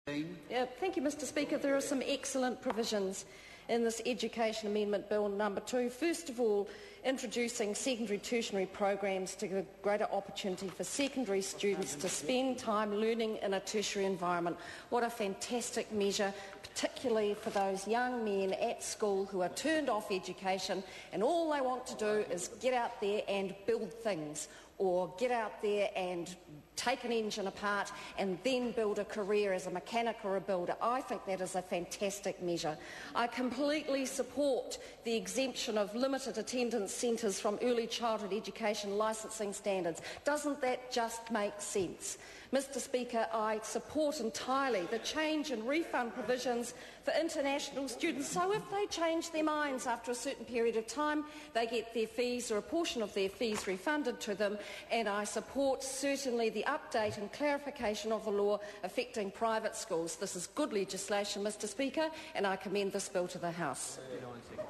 Thank you, Mr Speaker. There are some excellent provisions in this Education Amendment Bill number 2. First of all, introducing secondary tertiary programs to give greater opportunity for secondary students to spend time learning in a tertiary environment. What a fantastic measure, particularly for those young men at school who are turned off education and all they want to do is get out there and build things, or get out there and take an engine apart and then build a career as a mechanic or a builder. I think that is a fantastic measure. I completely support the exemption of limited attendance centres from early childhood education licensing standards. Doesn't that just make sense? Mr Speaker, I support entirely the change in refund provisions for international students, so if they change their minds after a certain period of time, they get their fees or a portion of their fees refunded to them, and I support certainly the update and clarification of the law affecting private schools. This is good legislation, Mr Speaker, and I commend this bill to the House.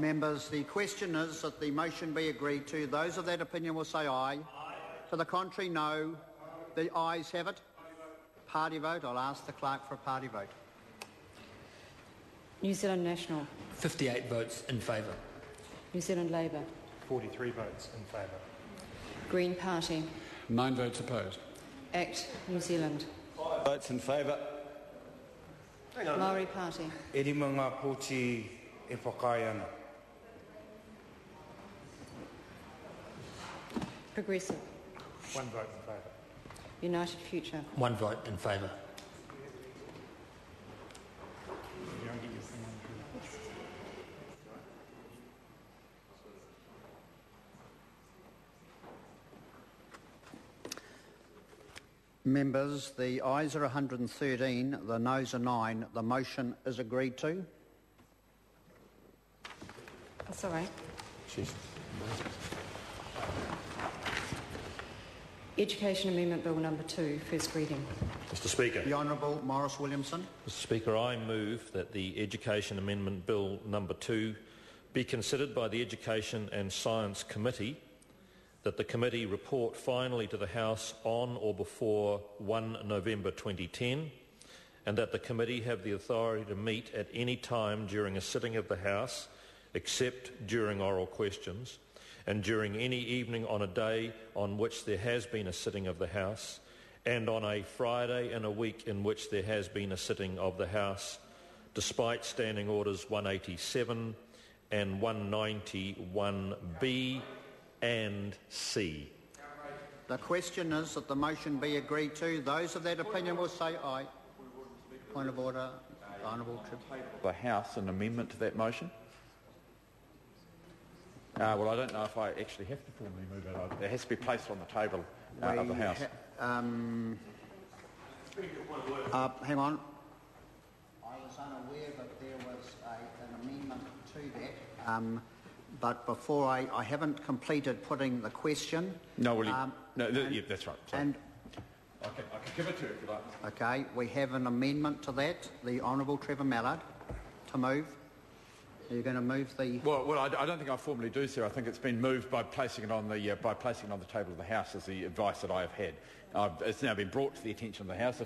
Members, the question is that the motion be agreed to. Those of that opinion will say aye. To the contrary, no. The ayes have it. Party vote. I'll ask the clerk for a party vote. New Zealand National. 58 votes in favour. New Zealand Labour. 43 votes in favour. Green Party. 9 votes opposed. ACT New Zealand. 5 votes in favour. Maori Party. Erimanga Poti e Whakaiana. Progressive. 1 vote in favour. United Future. 1 vote in favour. Members, the ayes are 113, the noes are 9. The motion is agreed to. That's all right. Education Amendment Bill number 2, first reading. Mr Speaker. The Honourable Maurice Williamson. Mr Speaker, I move that the Education Amendment Bill number 2 be considered by the Education and Science Committee, that the committee report finally to the House on or before 1 November 2010, and that the committee have the authority to meet at any time during a sitting of the House, except during oral questions, and during any evening on a day on which there has been a sitting of the House, and on a Friday in a week in which there has been a sitting of the House, despite Standing Orders 187 and 191B and C. The question is that the motion be agreed to. Those of that opinion will say aye. Point of order. Honourable Trip. The House, an amendment to that motion? Well, I don't know if I actually have to formally move it. It has to be placed on the table of the House. Hang on. I was unaware that there was an amendment to that. But before I haven't completed putting the question. No, well, yeah, that's right. Sorry. And I can give it to you if you like. Okay, we have an amendment to that. The Honourable Trevor Mallard to move. Are you going to move the? Well, I don't think I formally do, sir. I think it's been moved by placing it on the table of the House, is the advice that I have had. It's now been brought to the attention of the House.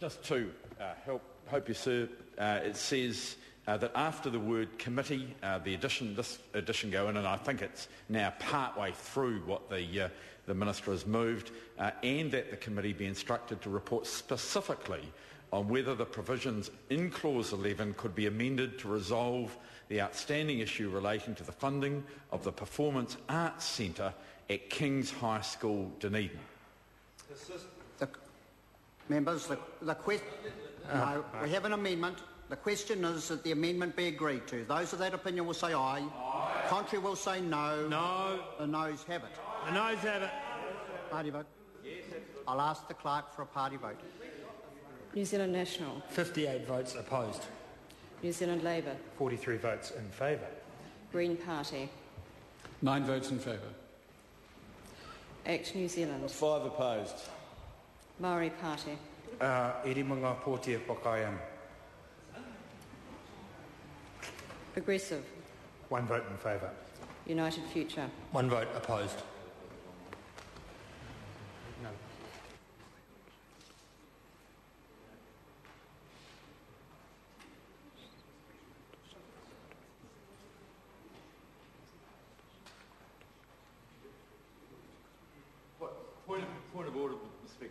Just to help you, sir, it says that after the word committee, this addition go in, and I think it's now part-way through what the Minister has moved, and that the committee be instructed to report specifically on whether the provisions in Clause 11 could be amended to resolve the outstanding issue relating to the funding of the Performance Arts Centre at King's High School, Dunedin. Members, the question... No, we have an amendment. The question is that the amendment be agreed to. Those of that opinion will say aye. Aye. Contrary will say no. No. The noes have it. The noes have it. Party vote? Yes. I'll ask the clerk for a party vote. New Zealand National. 58 votes opposed. New Zealand Labour. 43 votes in favour. Green Party. 9 votes in favour. ACT New Zealand. 5 opposed. Maori Party. Erimanga Poti e Whakaiana. Progressive. 1 vote in favour. United Future. 1 vote opposed.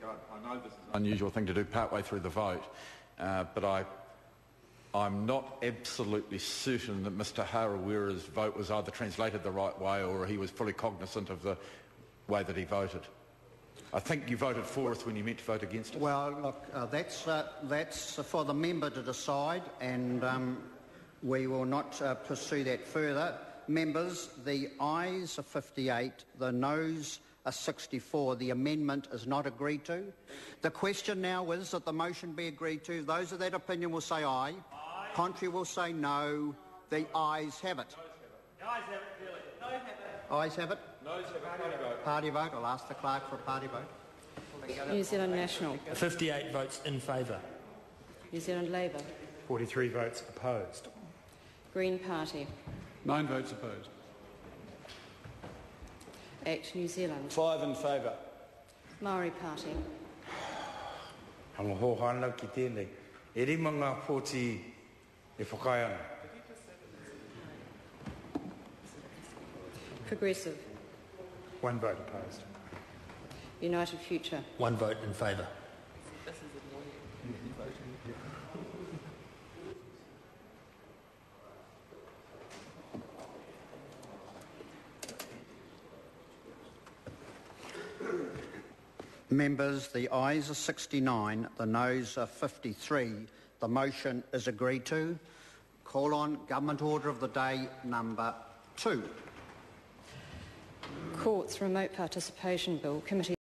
I know this is an unusual thing to do partway through the vote, but I'm not absolutely certain that Mr Harawira's vote was either translated the right way or he was fully cognisant of the way that he voted. I think you voted for us when you meant to vote against us. Well, look, that's for the member to decide, and we will not pursue that further. Members, the ayes are 58, the noes are 64. The amendment is not agreed to. The question now is that the motion be agreed to. Those of that opinion will say aye. Aye. Contrary will say no. The ayes have it. The ayes have it, clearly. No have it. Ayes have it. Noes have a party vote. Party vote. I'll ask the clerk for a party vote. New Zealand National. 58 votes in favour. New Zealand Labour. 43 votes opposed. Green Party. 9 votes opposed. ACT New Zealand. 5 in favour. Maori Party. Ang hohana ki tēnei. E rima ngā pōti e whakaiana. Progressive. 1 vote opposed. United Future. 1 vote in favour. Members, the ayes are 69, the noes are 53. The motion is agreed to. Call on Government Order of the Day number 2. Courts Remote Participation Bill. Committee